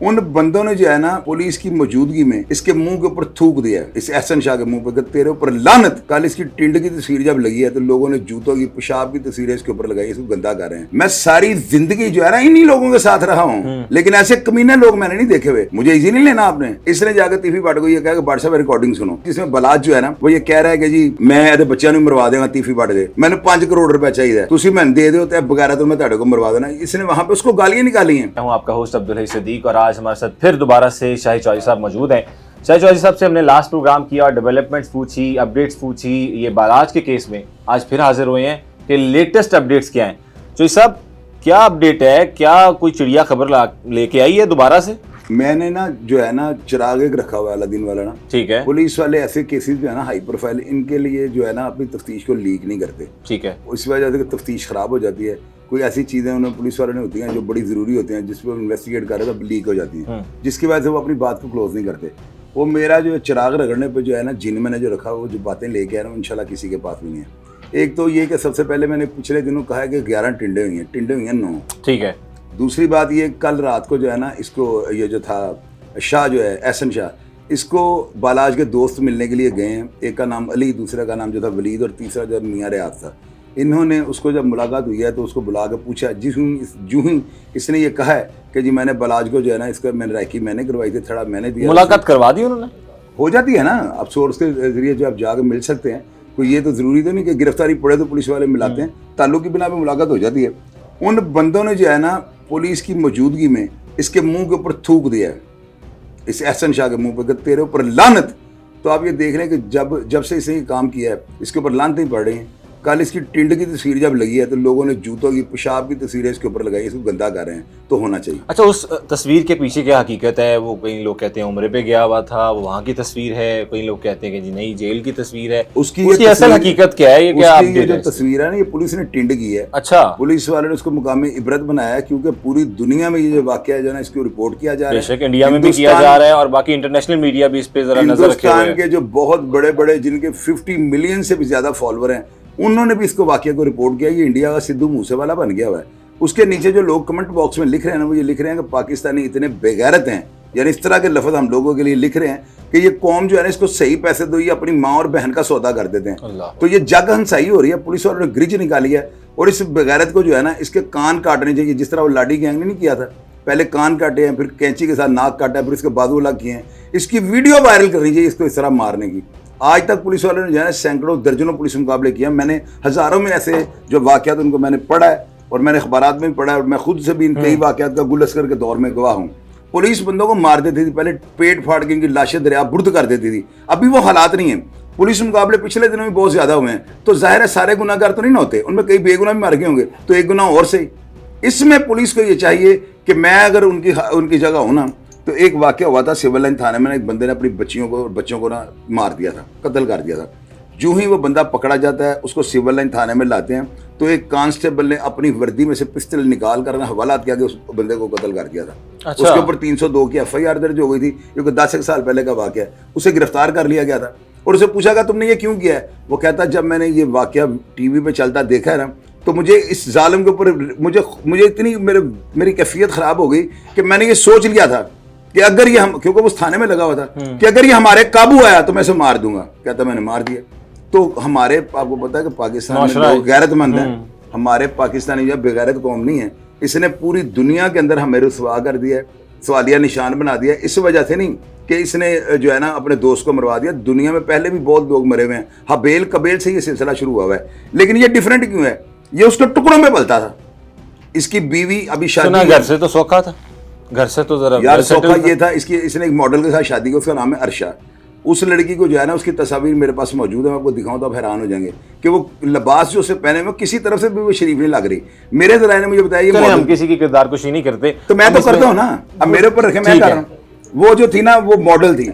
उन बंदों ने जो है ना पुलिस की मौजूदगी में इसके मुंह के ऊपर थूक दिया, इस एहसन शाह के मुंह पे, तेरे ऊपर लानत। कल इसकी टिंड की तस्वीर जब लगी है तो लोगों ने जूतों की, पेशाब की तस्वीरें इसके ऊपर लगाई, इसको गंदा कर रहे हैं। मैं सारी जिंदगी जो है ना इन्हीं लोगों के साथ रहा हूँ, लेकिन ऐसे कमीने लोग मैंने नहीं देखे हुए। मुझे इजी नहीं लेना आपने। इसने जाकर तीफी बाट को ये कहा कि बाट साहब रिकॉर्डिंग सुनो, जिसमें बलाज जो है ना वो ये कह रहा है कि जी मैं बच्चों को मरवा देगा तीफी बाट के, मैंने 5 करोड़ रुपया चाहिए, तुसी मैंने दे दो बगैर तो मैं तेरे को मरवा देना। इसने वहां पे उसको गालियां निकाली हैं। हूं आपका होस्ट अब्दुल हई सदीक और आज हमारे साथ फिर दोबारा से शाहिद चौधरी साहब मौजूद हैं। शाहिद चौधरी साहब से हमने लास्ट प्रोग्राम किया, डेवलपमेंट्स पूछी, अपडेट्स पूछी, ये बालाज के केस में आज फिर हाजिर हुए हैं कि लेटेस्ट अपडेट्स क्या हैं। चौधरी साहब क्या अपडेट है, क्या कोई चिड़िया खबर लेके आई है दोबारा से? मैंने ना जो है ना चिराग एक रखा हुआ है अलादीन वाला ना, ठीक है। पुलिस वाले ऐसे केसेस जो है ना हाई प्रोफाइल, इनके लिए जो है ना अपनी तफ्तीश को लीक नहीं करते, ठीक है। इस वजह से तफ्तीश खराब हो जाती है। कोई ऐसी चीज़ें उन्हें पुलिस वालों ने होती हैं जो बड़ी ज़रूरी होती हैं, जिस पर इन्वेस्टिगेट कर रहे तो लीक हो जाती हैं, जिसकी वजह से वो अपनी बात को क्लोज नहीं करते। वो मेरा जो चिराग रगड़ने पर जो है ना जिन मैंने जो रखा वो जो बातें लेके आया ना इंशाल्लाह किसी के पास भी नहीं है। एक तो ये कि सबसे पहले मैंने पिछले दिनों कहा है कि 11 टिंडे हुई हैं 9, ठीक है। दूसरी बात ये कल रात को जो है ना इसको ये जो था शाह जो है एहसन शाह, इसको बालाज के दोस्त मिलने के लिए गए हैं। एक का नाम अली, दूसरे का नाम जो था वलीद और तीसरा जो मियाँ रियाज था। इन्होंने उसको जब मुलाकात हुई है तो उसको बुला के पूछा, जूँ ही इसने ये कहा है कि जी मैंने बालाज को जो है ना इसका मैंने रैकी मैंने करवाई थी, थोड़ा मैंने दिया। मुलाकात करवा दी उन्होंने? हो जाती है ना, अब सोर्स के जरिए जो आप जाकर मिल सकते हैं। कोई ये तो ज़रूरी तो नहीं कि गिरफ्तारी पड़े तो पुलिस वाले मिलाते हैं, ताल्लुक की बिना पर मुलाकात हो जाती है। उन बंदों ने जो है ना पुलिस की मौजूदगी में इसके मुँह के ऊपर थूक दिया है, इस एहसन शाह के मुंह पे, तेरे ऊपर लानत। तो आप ये देख रहे हैं कि जब से इसने ये काम किया है इसके ऊपर लानत ही पड़ रही हैं। कल इसकी टिंड की तस्वीर जब लगी है तो लोगों ने जूतों की, पेशाब की तस्वीरें इसके ऊपर लगाई, इसको गंदा कर रहे हैं, तो होना चाहिए। अच्छा, उस तस्वीर के पीछे क्या हकीकत है? वो कई लोग कहते हैं उम्रे पे गया हुआ था, वो वहाँ की तस्वीर है, कई लोग कहते हैं कि जी नहीं जेल की तस्वीर है। उसकी असल हकीकत क्या है? ये क्या जो तस्वीर है ना ये पुलिस ने टिंड की है। अच्छा, पुलिस वालों ने उसको मुकामी इबरत बनाया क्योंकि पूरी दुनिया में ये जो वाकया जो है ना इसको रिपोर्ट किया जा रहा है, बेशक इंडिया में भी किया जा रहा है और बाकी इंटरनेशनल मीडिया भी इस पे जरा नजर रखे हुए है। हिंदुस्तान के जो बहुत बड़े बड़े जिनके 50 मिलियन से भी ज्यादा फॉलोअर हैं उन्होंने भी इसको वाकया को रिपोर्ट किया। ये इंडिया का सिद्धू मूसेवाला बन गया हुआ है। उसके नीचे जो लोग कमेंट बॉक्स में लिख रहे हैं ना वो ये लिख रहे हैं कि पाकिस्तानी इतने बेगैरत हैं, यानी इस तरह के लफ्ज हम लोगों के लिए लिख रहे हैं कि ये कौम जो है ना इसको सही पैसे दो, ये अपनी माँ और बहन का सौदा कर देते हैं। तो ये जग हंसाई हो रही है, पुलिस वालों ने ग्रिज निकाली है और इस बेगैरत को जो है ना इसके कान काटने चाहिए, जिस तरह वो लाडी गैंग ने नहीं किया था, पहले कान काटे हैं, फिर कैंची के साथ नाक काटा है, फिर इसके बाजू अलग किए हैं। इसकी वीडियो वायरल करनी चाहिए इसको इस तरह मारने की। आज तक पुलिस वालों ने जो है सैकड़ों दर्जनों पुलिस मुकाबले किया, मैंने हज़ारों में ऐसे जो वाक़यात उनको मैंने पढ़ा है और मैंने अखबारात में भी पढ़ा है और मैं खुद से भी इन कई वाक़यात का गुलस्कर के दौर में गवाह हूँ। पुलिस बंदों को मार देती थी, पहले पेट फाड़ के इनकी लाशें दरिया बुर्द कर देती थी। अभी वो हालात नहीं है। पुलिस मुकाबले पिछले दिनों में बहुत ज़्यादा हुए हैं, तो जाहिर है सारे गुनाहगार तो नहीं ना होते, उनमें कई बेगुनाह भी मार गए होंगे, तो एक गुनाह और सही। इसमें पुलिस को ये चाहिए कि मैं अगर उनकी जगह हूँ ना, तो एक वाक़या हुआ था सिविल लाइन थाने में, एक बंदे ने अपनी बच्चों को ना मार दिया था, कत्ल कर दिया था। जो ही वो बंदा पकड़ा जाता है उसको सिविल लाइन थाने में लाते हैं, तो एक कांस्टेबल ने अपनी वर्दी में से पिस्टल निकाल कर हवालात किया कि उस बंदे को कत्ल कर दिया था। अच्छा। उसके ऊपर 302 की FIR दर्ज हो गई थी, क्योंकि 10 साल पहले का वाक़या है। उसे गिरफ्तार कर लिया गया था और उसे पूछा गया तुमने ये क्यों किया है? वो कहता जब मैंने ये वाक़या TV पे चलता देखा है ना, तो मुझे इस जालिम के ऊपर मुझे इतनी मेरी कैफियत ख़राब हो गई कि मैंने ये सोच लिया था कि अगर ये हम, क्योंकि उस थाने में लगा हुआ था, कि अगर ये हमारे काबू आया तो मैं इसे मार दूंगा। कहता मैंने मार दिया। तो हमारे, आपको पता है कि पाकिस्तान में लोग गैरतमंद हैं, हमारे पाकिस्तानी जो बेगैरत कौम नहीं है। इसने पूरी दुनिया के अंदर हमें रुसवा कर दिया है, सवालिया निशान बना दिया। इस वजह से नहीं कि इसने जो है ना अपने दोस्त को मरवा दिया, दुनिया में पहले भी बहुत लोग मरे हुए हैं, हबेल कबेल से ये सिलसिला शुरू हुआ है। लेकिन ये डिफरेंट क्यों है? ये उसके टुकड़ों में पलता था। इसकी बीवी अभी शादी, घर से तो सौखा था, घर से तो जरा यार सौखा ये था, इसने एक मॉडल के साथ शादी की, उसका नाम है अर्शा। उस लड़की को जो है ना उसकी तस्वीर मेरे पास मौजूद है, मैं आपको दिखाऊं तो आप हैरान हो जाएंगे कि वो लिबास जो उसे पहने में किसी तरफ से भी वो शरीफ नहीं लग रही। मेरे जराए ने मुझे बताया ये हम किसी की किरदार कुशी नहीं करते, तो मैं तो करता हूँ ना, अब मेरे ऊपर रखे, मैं कर रहा हूँ। वो जो थी ना वो मॉडल थी,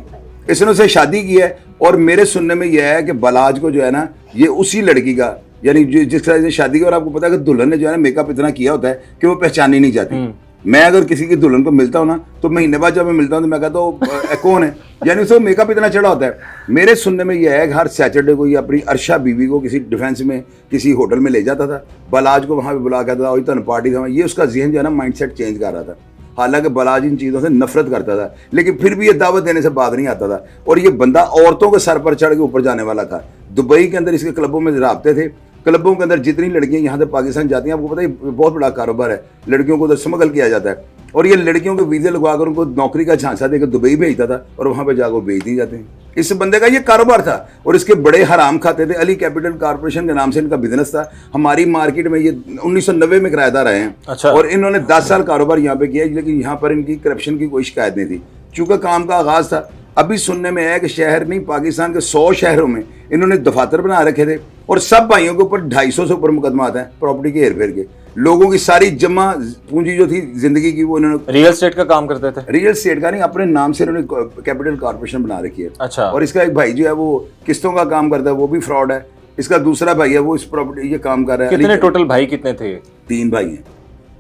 इसने उसे शादी की है और मेरे सुनने में यह है कि बालाज को जो है ना ये उसी लड़की का, यानी जिसका शादी की, और आपको पता है कि दुल्हन ने जो है ना मेकअप इतना किया होता है कि वो पहचानी नहीं जाती। मैं अगर किसी की दुल्हन को मिलता हूँ ना तो महीने बाद जब मैं मिलता हूँ तो मैं कहता हूँ कौन है, यानी उसको मेकअप इतना चढ़ा होता है। मेरे सुनने में यह है कि हर सैटरडे को ये अपनी अर्शा बीवी को किसी डिफेंस में किसी होटल में ले जाता था, बालाज को वहाँ पे बुला के था, और पार्टी था, ये उसका जहन जो है ना माइंड सेट चेंज कर रहा था। حالانکہ بلاج ان چیزوں سے نفرت کرتا تھا لیکن پھر بھی یہ دعوت دینے سے بعد نہیں آتا تھا. اور یہ بندہ عورتوں کے سر پر چڑھ کے اوپر جانے والا تھا. دبئی کے اندر اس کے کلبوں میں رابطے تھے. کلبوں کے اندر جتنی لڑکیاں یہاں سے پاکستان جاتی ہیں آپ کو پتہ ہے بہت بڑا کاروبار ہے. لڑکیوں کو ادھر اسمگل کیا جاتا ہے اور یہ لڑکیوں کے ویزے لگوا کر ان کو نوکری کا جھانسا دے کر دبئی بھیجتا تھا اور وہاں پہ جا کر بھیج دی جاتے ہیں. اس بندے کا یہ کاروبار تھا اور اس کے بڑے حرام کھاتے تھے. علی کیپٹل کارپوریشن کے نام سے ان کا بزنس تھا. ہماری مارکیٹ میں یہ 1990 میں کرایہ دار رہے ہیں اور انہوں نے 10 سال کاروبار یہاں پہ کیا لیکن یہاں پر ان کی کرپشن کی کوئی شکایت نہیں تھی. چونکہ کام کا آغاز تھا. ابھی سننے میں ہے کہ شہر نہیں پاکستان کے 100 شہروں میں انہوں نے دفاتر بنا رکھے تھے اور سب بھائیوں کے اوپر 250 سے اوپر مقدمات ہیں پراپرٹی کے ہیر پھیر کے. لوگوں کی ساری جمع پونجی جو تھی زندگی کی وہ انہوں نے ریئل اسٹیٹ کا کام کرتے تھے. ریئل اسٹیٹ کا نہیں اپنے نام سے انہوں نے کیپٹل کارپوریشن بنا رکھی ہے. اچھا. اور اس کا ایک بھائی جو ہے وہ قسطوں کا کام کرتا ہے وہ بھی فراڈ ہے. اس کا دوسرا بھائی ہے وہ اس پراپرٹی یہ کام کر رہا ہے. کتنے ٹوٹل بھائی کتنے تھے؟ 3 بھائی ہیں.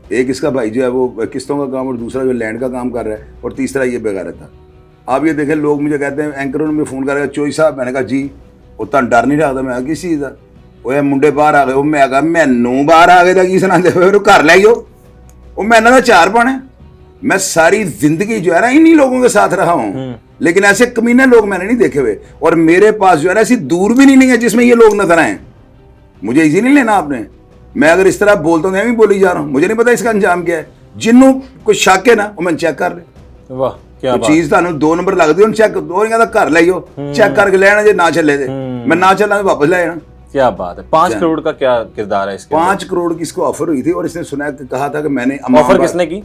ایک اس کا بھائی جو ہے وہ قسطوں کا کام اور دوسرا جو لینڈ کا کام کر رہا ہے اور تیسرا یہ بغیرت تھا. آپ یہ دیکھیں لوگ مجھے کہتے ہیں اینکروں نے فون کر رہا چوئی صاحب. میں نے کہا جی اتنا ڈر نہیں رہا تھا. میں کسی چیز کا وہ منڈے باہر آ گئے. وہ میں کہا مینوں باہر آ گئے تھا کی سنا دے گھر لے آؤ. وہ میں نے 4 پانے. میں ساری زندگی جو ہے نا انہی لوگوں کے ساتھ رہا ہوں لیکن ایسے کمینے لوگ میں نے نہیں دیکھے ہوئے. اور میرے پاس جو ہے نا ایسی دور بھی نہیں ہے جس میں یہ لوگ نظر آئیں. مجھے ایزی نہیں لینا آپ نے. میں اگر اس طرح بولتا ہوں میں بھی بولی جا رہا ہوں. مجھے نہیں پتا اس کا انجام کیا ہے. جنوں کوئی شک ہے نا وہ میں چیک کر لے. واہ کیا بات. چیز تمہیں 2 نمبر لگتی ہے چیک دو گھر لے آؤ چیک کر کے لے آنا. جی نہ چلے دے میں نہ چلا واپس لے آنا. کیا بات ہے. 5 کروڑ کا کیا کردار ہے اس کے؟ 5 کروڑ کی اس کو آفر ہوئی تھی اور اس نے سنا کہا تھا کہ میں نے آفر کس نے کی؟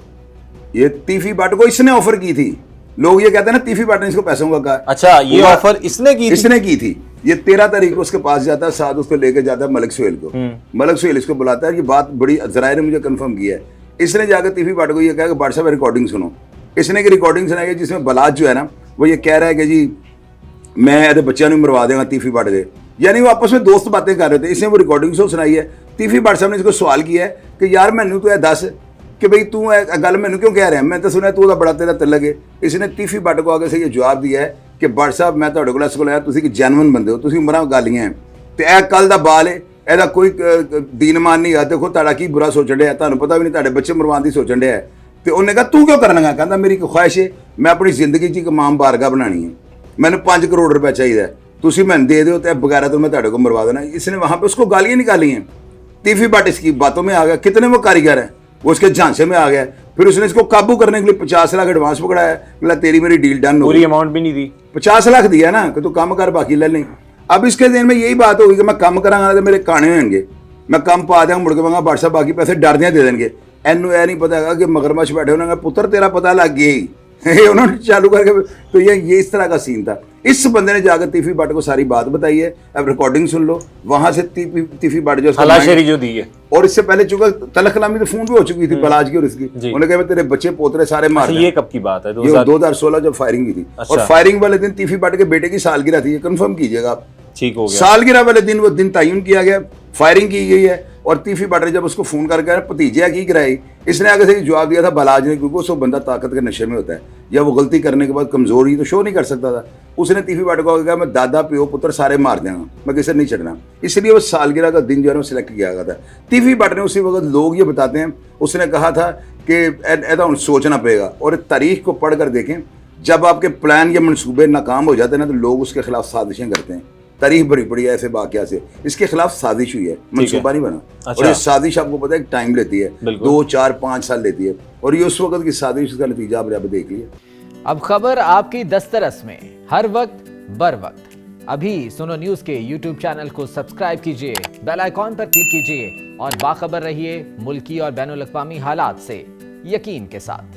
یہ تیفی بٹ کو اس نے آفر کی تھی. لوگ یہ کہتے ہیں نا تیفی بٹ نے اس کو پیسوں کا کہا. اچھا یہ آفر اس نے کی؟ اس نے کی تھی. یہ 13 تاریخ کو اس کے پاس جاتا ہے ساتھ اس کو لے کے جاتا ہے ملک سہیل کو. ملک سہیل اس کو بلاتا ہے. یہ بات بڑی ذرائع نے مجھے کنفرم کیا ہے. اس نے جا کے تیفی بٹ کو یہ کہا کہ بٹ صاحب ریکارڈنگ سنو. اس نے ایک ریکارڈنگ سنائی ہے جس میں بلاج جو ہے نا وہ یہ کہہ رہا ہے کہ جی میں ایسے بچوں نے مروا دے گا تیفی بٹ کے. یعنی وہ آپس میں دوست باتیں کر رہے تھے. اس نے وہ ریکارڈنگ سنائی ہے. تیفی بٹ صاحب نے اس کو سوال کیا ہے کہ یار مینوں تو دس کہ بھئی تو گل مینوں کیوں کہہ رہا ہے. میں تو سنا تو بڑا تیرا تعلق ہے. اس نے تیفی بٹ کو آگے سے یہ جواب دیا ہے کہ بٹ صاحب میں تہاڈے کول اس کول آیا تسی کہ جینون بندے ہو تسی عمراں گالیاں ہیں تے اے کل دا بال ہے ਇਹਦਾ ਕੋਈ ਦੀਨ ਮਾਨ ਨਹੀਂ ਆ. ਦੇਖੋ ਤੁਹਾਡਾ ਕੀ ਬੁਰਾ ਸੋਚਣ ਡਿਆ ਤੁਹਾਨੂੰ ਪਤਾ ਵੀ ਨਹੀਂ ਤੁਹਾਡੇ ਬੱਚੇ ਮਰਵਾਉਣ ਦੀ ਸੋਚਣ ਡਿਆ. ਤੇ ਉਹਨੇ ਕਹਾ ਤੂੰ ਕਿਉਂ ਕਰਨਾ? ਕਹਿੰਦਾ ਮੇਰੀ ਇੱਕ ਖੁਆਇਸ਼ ਹੈ ਮੈਂ ਆਪਣੀ ਜ਼ਿੰਦਗੀ 'ਚ ਇੱਕ ਇਮਾਮ ਬਾਰਗਾਹ ਬਣਾਣੀ ਹੈ. ਮੈਨੂੰ 5 ਕਰੋੜ रुपए चाहिए ਤੁਸੀਂ ਮੈਨੂੰ दे दो तो बगैर तो मैं ਤੁਹਾਡੇ को मरवा देना. इसने वहाँ पे उसको गालियाँ निकाली हैं. तीफी बट इसकी बातों में आ गया. कितने वो कारीगर हैं वो उसके झांसे में आ गया. फिर उसने इसको काबू करने के लिए 50 लाख एडवांस पकड़ाया. बोला तेरी मेरी डील डन हो. पूरी अमाउंट भी नहीं दी. 50 लाख दिया ना कि तू काम कर बाकी ले नहीं. अब इसके दिन में यही बात होगी कि मैं काम करांगा तो मेरे काने होंगे. मैं काम पा देंगे मुड़ के मंगा बट साहब बाकी पैसे डरदियां दे देंगे. एनू यह नहीं पता है कि मगरमच्छ बैठे उन्होंने पुत्र तेरा पता लग गया ही उन्होंने चालू करके. तो ये इस तरह का सीन था. इस बंदे ने जाकर तीफी बट को सारी बात बताई है. अब रिकॉर्डिंग सुन लो. वहां से तीफी बट जो हलाशेरी जो दी है और इससे पहले चूंकि तलख कलामी तो फोन भी हो चुकी थी बलाज की और इसकी. उन्होंने कहा तेरे बच्चे पोतरे सारे मार. ये कब की बात है? 2016 जब फायरिंग की थी. और फायरिंग वाले दिन तीफी बट के बेटे की सालगिरह थी. ये कंफर्म कीजिएगा आप. ठीक हो गया. सालगिरह वाले दिन वो दिन तयन किया गया. फायरिंग की गई है और तीफी बट ने जब उसको फोन करके भतीजे की कराई. इसने आगे से जवाब दिया था बलाज ने क्योंकि उसको बंदा ताकत के नशे में होता है या वो गलती करने के बाद कमजोर ही तो शो नहीं कर सकता था. उसने तीफी बट को कहा मैं दादा प्यो पुत्र सारे मार देंगे मैं किसी नहीं चढ़ना. इसलिए वो सालगिरह का दिन जो है वो सिलेक्ट किया गया था. तीफी बट ने उसी वक्त लोग ये बताते हैं उसने कहा था कि ऐसा सोचना पड़ेगा और तारीख को पढ़ कर देखें. जब आपके प्लान या मनसूबे नाकाम हो जाते हैं ना तो लोग उसके खिलाफ साजिशें करते हैं. तारीख भरी पड़ी है ऐसे वाकया से. इसके खिलाफ साजिश हुई है मनसूबा नहीं बना. और ये साजिश आपको पता है टाइम लेती है 2, 4, 5 साल लेती है और ये उस वक्त की साजिश का नतीजा आप देख लिया. अब खबर आपकी दस्तरस में हर वक्त बर वक्त. अभी सुनो न्यूज़ के YouTube चैनल को सब्सक्राइब कीजिए, बेल आइकॉन पर क्लिक कीजिए और बाखबर रहिए मुल्की और बैनुल अक़वामी हालात से यकीन के साथ.